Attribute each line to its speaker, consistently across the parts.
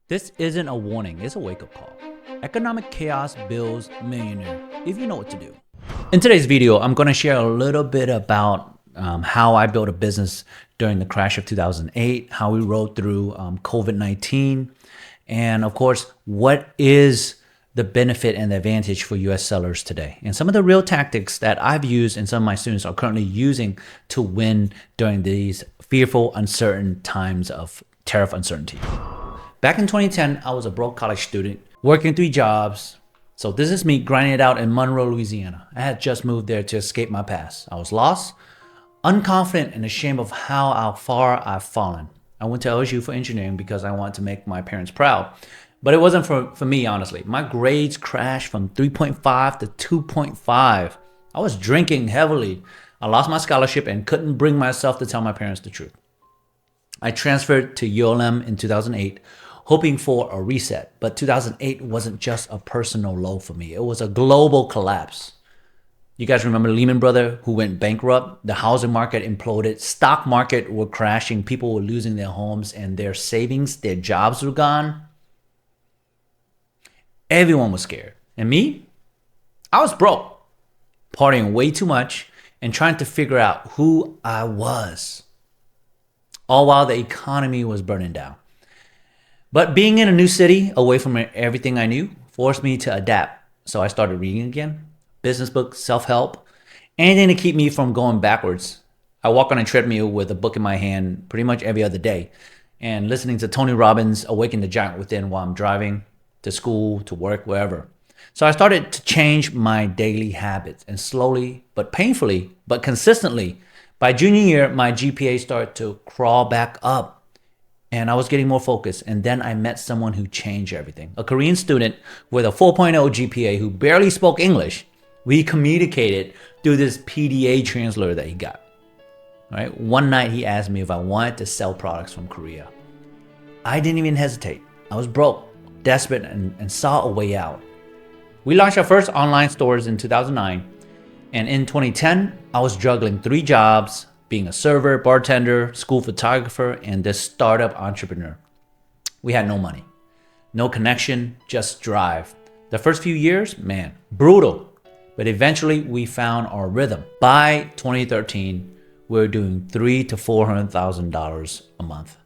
Speaker 1: This isn't a warning, it's a wake-up call. Economic chaos builds millionaire, if you know what to do. In today's video, I'm going to share a little bit about how I built a business during the crash of 2008, how we rode through COVID-19, and of course, what is the benefit and the advantage for US sellers today. And some of the real tactics that I've used and some of my students are currently using to win during these fearful, uncertain times of tariff uncertainty. Back in 2010, I was a broke college student working 3 jobs. So this is me grinding it out in Monroe, Louisiana. I had just moved there to escape my past. I was lost, unconfident, and ashamed of how far I've fallen. I went to LSU for engineering because I wanted to make my parents proud. But it wasn't for me, honestly. My grades crashed from 3.5 to 2.5. I was drinking heavily. I lost my scholarship and couldn't bring myself to tell my parents the truth. I transferred to ULM in 2008, hoping for a reset. But 2008 wasn't just a personal low for me. It was a global collapse. You guys remember Lehman Brothers, who went bankrupt? The housing market imploded. Stock market were crashing. People were losing their homes and their savings. Their jobs were gone. Everyone was scared. And me? I was broke, partying way too much and trying to figure out who I was, all while the economy was burning down. But being in a new city, away from everything I knew, forced me to adapt. So I started reading again, business books, self-help, anything to keep me from going backwards. I walk on a treadmill with a book in my hand pretty much every other day and listening to Tony Robbins' Awaken the Giant Within while I'm driving to school, to work, wherever. So I started to change my daily habits, and slowly, but painfully, but consistently, by junior year, my GPA started to crawl back up and I was getting more focused. And then I met someone who changed everything. A Korean student with a 4.0 GPA who barely spoke English. We communicated through this PDA translator that he got. All right. One night he asked me if I wanted to sell products from Korea. I didn't even hesitate. I was broke, desperate, and saw a way out. We launched our first online stores in 2009. And in 2010, I was juggling 3 jobs, being a server, bartender, school photographer, and this startup entrepreneur. We had no money, no connection, just drive. The first few years, man, brutal. But eventually we found our rhythm. By 2013, we were doing $300,000 to $400,000 a month.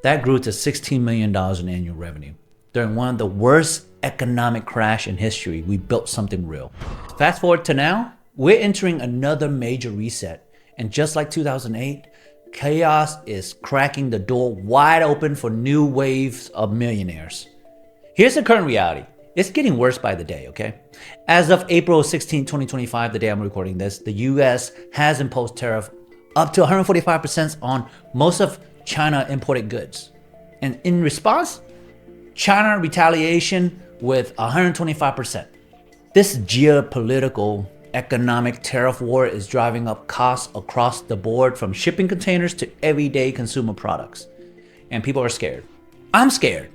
Speaker 1: That grew to $16 million in annual revenue. During one of the worst economic crash in history, we built something real. Fast forward to now, we're entering another major reset. And just like 2008, chaos is cracking the door wide open for new waves of millionaires. Here's the current reality. It's getting worse by the day, okay? As of April 16, 2025, the day I'm recording this, the US has imposed tariff up to 145% on most of China imported goods. And in response, China retaliation with 125%. This geopolitical economic tariff war is driving up costs across the board, from shipping containers to everyday consumer products. And people are scared. I'm scared.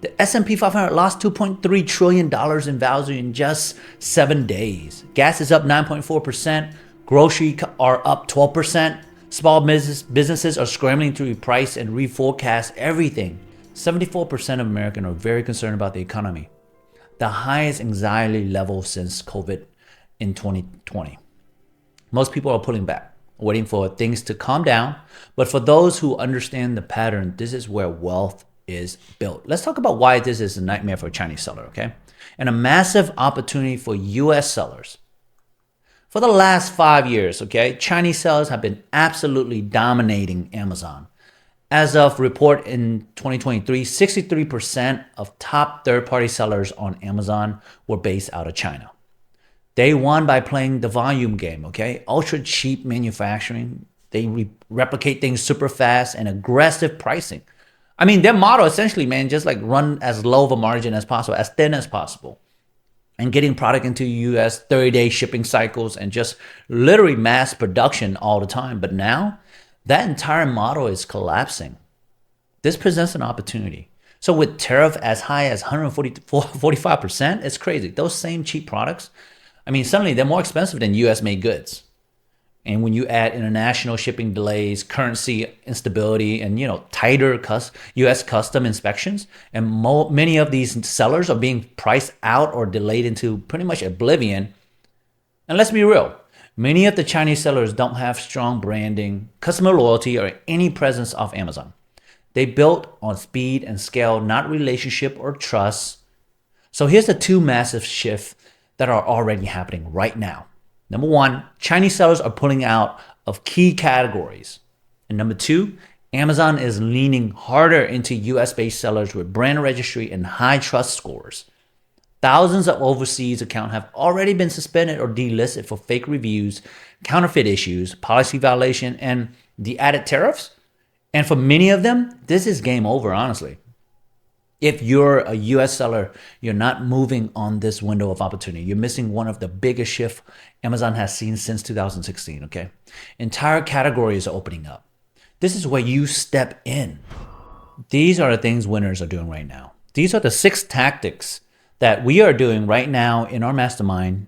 Speaker 1: The S&P 500 lost $2.3 trillion in value in just 7 days. Gas is up 9.4%. Groceries are up 12%. Small businesses are scrambling to reprice and reforecast everything. 74% of Americans are very concerned about the economy, the highest anxiety level since COVID in 2020. Most people are pulling back, waiting for things to calm down. But for those who understand the pattern, this is where wealth is built. Let's talk about why this is a nightmare for a Chinese seller, okay? And a massive opportunity for US sellers. For the last 5 years, okay, Chinese sellers have been absolutely dominating Amazon. As of report in 2023, 63% of top third-party sellers on Amazon were based out of China. They won by playing the volume game, okay? Ultra cheap manufacturing. They replicate things super fast and aggressive pricing. I mean, their model essentially, man, just like run as low of a margin as possible, as thin as possible. And getting product into the US, 30-day shipping cycles, and just literally mass production all the time. But now, that entire model is collapsing. This presents an opportunity. So with tariff as high as 145%, it's crazy. Those same cheap products, I mean, suddenly they're more expensive than US made goods. And when you add international shipping delays, currency instability, and tighter U.S. custom inspections, and many of these sellers are being priced out or delayed into pretty much oblivion. And let's be real, many of the Chinese sellers don't have strong branding, customer loyalty, or any presence off Amazon. They built on speed and scale, not relationship or trust. So here's the two massive shifts that are already happening right now. Number one, Chinese sellers are pulling out of key categories. And number two, Amazon is leaning harder into US-based sellers with brand registry and high trust scores. Thousands of overseas accounts have already been suspended or delisted for fake reviews, counterfeit issues, policy violation, and the added tariffs. And for many of them, this is game over, honestly. If you're a US seller, you're not moving on this window of opportunity. You're missing one of the biggest shifts Amazon has seen since 2016, okay? Entire categories are opening up. This is where you step in. These are the things winners are doing right now. These are the 6 tactics that we are doing right now in our mastermind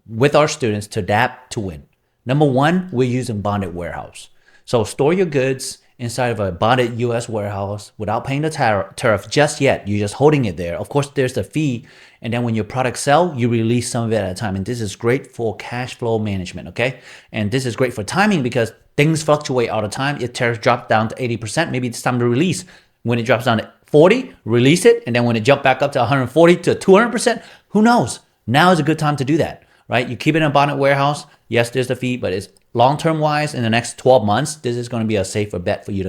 Speaker 1: with our students to adapt to win. Number one, we're using bonded warehouse. So store your goods inside of a bonded US warehouse without paying the tariff just yet. You're just holding it there. Of course, there's the fee. And then when your products sell, you release some of it at a time. And this is great for cash flow management, okay? And this is great for timing because things fluctuate all the time. If tariffs drop down to 80%, maybe it's time to release. When it drops down to 40, release it. And then when it jump back up to 140 to 200%, who knows? Now is a good time to do that, right? You keep it in a bonded warehouse. Yes, there's the fee, but it's long-term wise, in the next 12 months, this is going to be a safer bet for you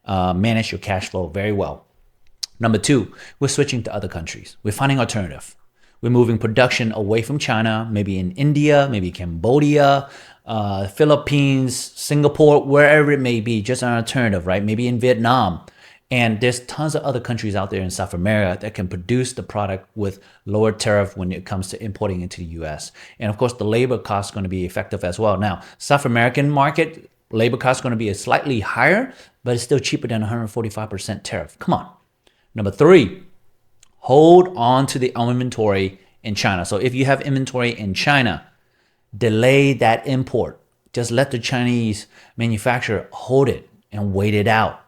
Speaker 1: to manage your cash flow very well. Number two, we're switching to other countries. We're finding alternative. We're moving production away from China, maybe in India, maybe Cambodia, Philippines, Singapore, wherever it may be, just an alternative, right? Maybe in Vietnam. And there's tons of other countries out there in South America that can produce the product with lower tariff when it comes to importing into the US. And of course, the labor cost is going to be effective as well. Now, South American market, labor cost is going to be slightly higher, but it's still cheaper than 145% tariff. Come on. Number three, hold on to the inventory in China. So if you have inventory in China, delay that import. Just let the Chinese manufacturer hold it and wait it out.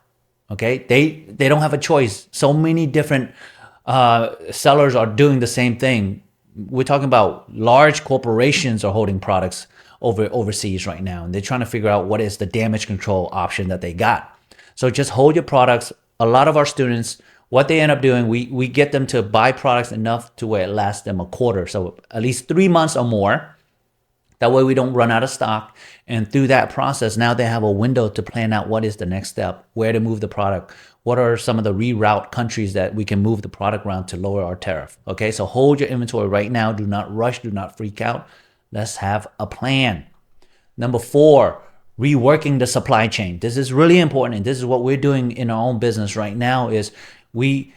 Speaker 1: Okay, they don't have a choice. So many different sellers are doing the same thing. We're talking about large corporations are holding products overseas right now, and they're trying to figure out what is the damage control option that they got. So just hold your products. A lot of our students, what they end up doing, we get them to buy products enough to where it lasts them a quarter, so at least 3 months or more. That way we don't run out of stock. And through that process, now they have a window to plan out what is the next step, where to move the product, what are some of the reroute countries that we can move the product around to lower our tariff. Okay, so hold your inventory right now. Do not rush, do not freak out. Let's have a plan. Number four, reworking the supply chain. This is really important. And this is what we're doing in our own business right now is we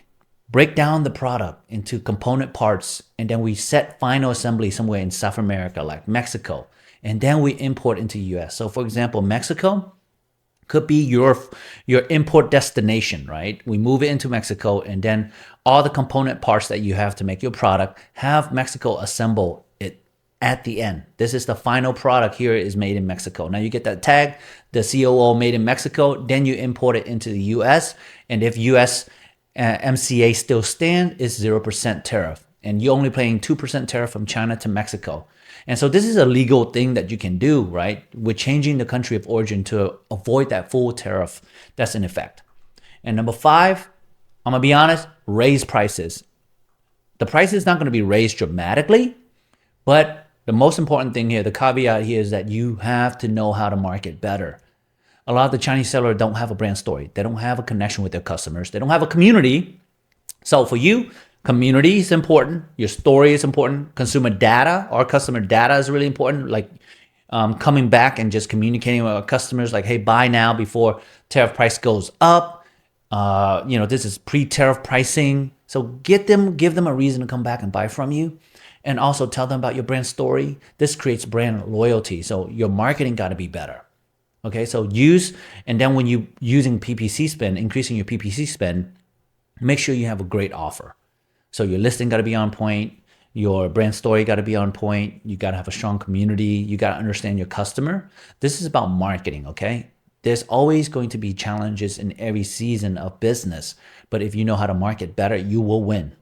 Speaker 1: break down the product into component parts, and then we set final assembly somewhere in South America, like Mexico, and then we import into the US. So for example, Mexico could be your import destination, right? We move it into Mexico, and then all the component parts that you have to make your product, have Mexico assemble it at the end. This is the final product. Here is made in Mexico. Now you get that tag, the COO made in Mexico, then you import it into the US, and if US MCA still stand, is 0% tariff. And you're only paying 2% tariff from China to Mexico. And so this is a legal thing that you can do, right? We're changing the country of origin to avoid that full tariff that's in effect. And number five, I'm going to be honest, raise prices. The price is not going to be raised dramatically, but the most important thing here, the caveat here is that you have to know how to market better. A lot of the Chinese sellers don't have a brand story. They don't have a connection with their customers. They don't have a community. So for you, community is important. Your story is important. Consumer data or customer data is really important. Like coming back and just communicating with our customers like, hey, buy now before tariff price goes up. This is pre-tariff pricing. So give them a reason to come back and buy from you. And also tell them about your brand story. This creates brand loyalty. So your marketing got to be better. Okay, so and then when you using PPC spend, increasing your PPC spend, make sure you have a great offer. So your listing got to be on point. Your brand story got to be on point. You got to have a strong community. You got to understand your customer. This is about marketing, okay? There's always going to be challenges in every season of business, but if you know how to market better, you will win.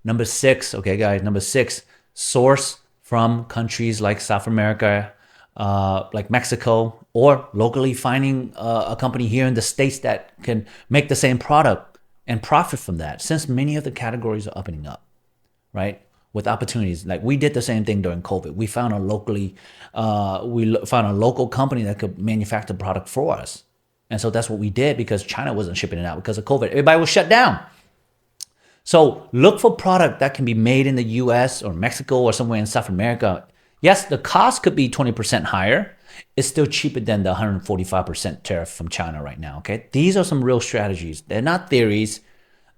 Speaker 1: Number 6, okay, guys, number 6, source from countries like South America, like Mexico, or locally finding a company here in the States that can make the same product and profit from that, since many of the categories are opening up, right? With opportunities. Like we did the same thing during COVID. We found found a local company that could manufacture product for us. And so that's what we did because China wasn't shipping it out because of COVID. Everybody was shut down. So look for product that can be made in the US or Mexico or somewhere in South America. Yes, the cost could be 20% higher. It's still cheaper than the 145% tariff from China right now, okay? These are some real strategies. They're not theories.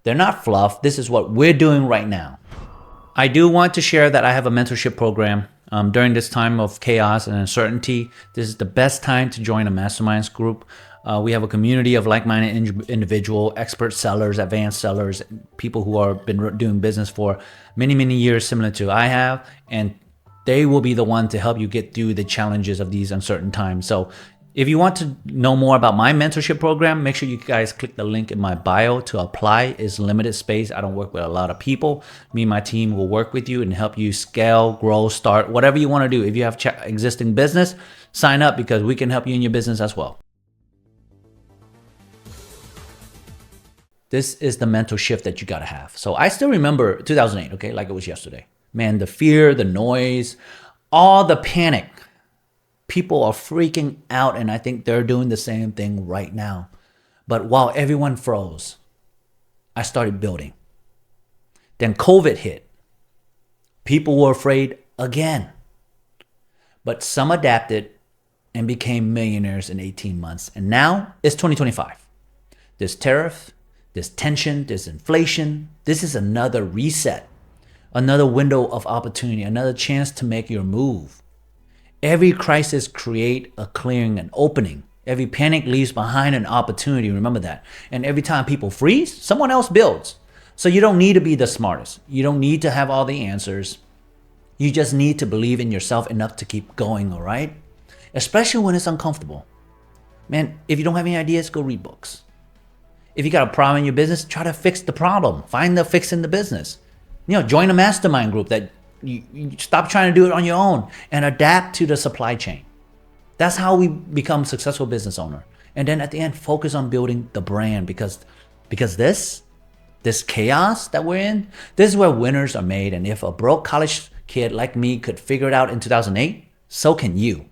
Speaker 1: They're not fluff. This is what we're doing right now. I do want to share that I have a mentorship program. During this time of chaos and uncertainty, this is the best time to join a masterminds group. We have a community of like-minded individual, expert sellers, advanced sellers, people who have been doing business for many, many years, similar to I have, and they will be the one to help you get through the challenges of these uncertain times. So if you want to know more about my mentorship program, make sure you guys click the link in my bio to apply. It's limited space. I don't work with a lot of people. Me and my team will work with you and help you scale, grow, start, whatever you want to do. If you have existing business, sign up because we can help you in your business as well. This is the mental shift that you got to have. So I still remember 2008, okay, like it was yesterday. Man, the fear, the noise, all the panic. People are freaking out, and I think they're doing the same thing right now. But while everyone froze, I started building. Then COVID hit. People were afraid again. But some adapted and became millionaires in 18 months. And now it's 2025. There's tariff, there's tension, there's inflation. This is another reset, another window of opportunity, another chance to make your move. Every crisis creates a clearing, an opening. Every panic leaves behind an opportunity. Remember that. And every time people freeze, someone else builds. So you don't need to be the smartest. You don't need to have all the answers. You just need to believe in yourself enough to keep going, all right? Especially when it's uncomfortable. Man, if you don't have any ideas, go read books. If you got a problem in your business, try to fix the problem. Find the fix in the business. Join a mastermind group that you stop trying to do it on your own and adapt to the supply chain. That's how we become successful business owner. And then at the end, focus on building the brand because this chaos that we're in, this is where winners are made. And if a broke college kid like me could figure it out in 2008, so can you.